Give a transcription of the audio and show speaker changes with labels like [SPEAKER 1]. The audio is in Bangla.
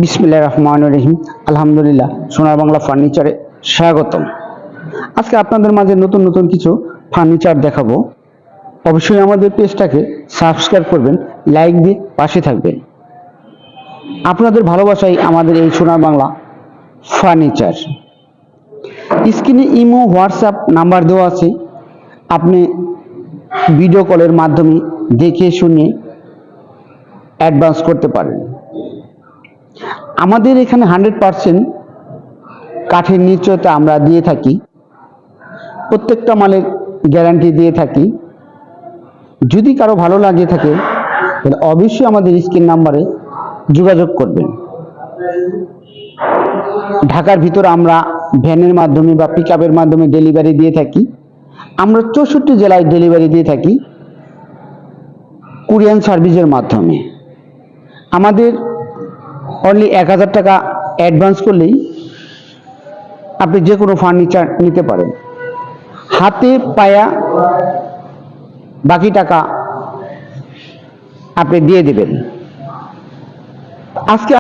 [SPEAKER 1] বিসমিল্লাহির রহমানির রহিম। আলহামদুলিল্লাহ, সোনার বাংলা ফার্নিচারে স্বাগতম। আজকে আপনাদের মাঝে নতুন নতুন কিছু ফার্নিচার দেখাবো। অবশ্যই আমাদের পেজটাকে সাবস্ক্রাইব করবেন, লাইক দিয়ে পাশে থাকবেন। আপনাদের ভালোবাসাই আমাদের এই সোনার বাংলা ফার্নিচার। স্ক্রিনে ইমো, হোয়াটসঅ্যাপ নাম্বার দেওয়া আছে। আপনি ভিডিও কলের মাধ্যমে দেখে শুনে অ্যাডভান্স করতে পারেন। আমাদের এখানে 100% কাঠের নিশ্চয়তা আমরা দিয়ে থাকি। প্রত্যেকটা মালের গ্যারান্টি দিয়ে থাকি। যদি কারো ভালো লাগে থাকে তাহলে অবশ্যই আমাদের স্ক্রিন নাম্বারে যোগাযোগ করবেন। ঢাকার ভিতরে আমরা ভ্যানের মাধ্যমে বা পিকআপের মাধ্যমে ডেলিভারি দিয়ে থাকি। আমরা 64 জেলায় ডেলিভারি দিয়ে থাকি কুরিয়ার সার্ভিসের মাধ্যমে। আমাদের অনলি 1000 টাকা অ্যাডভান্স করলেই আপনি যে কোনো ফার্নিচার নিতে পারেন। হাতে পায়া বাকি টাকা আপনি দিয়ে দেবেন। আজকে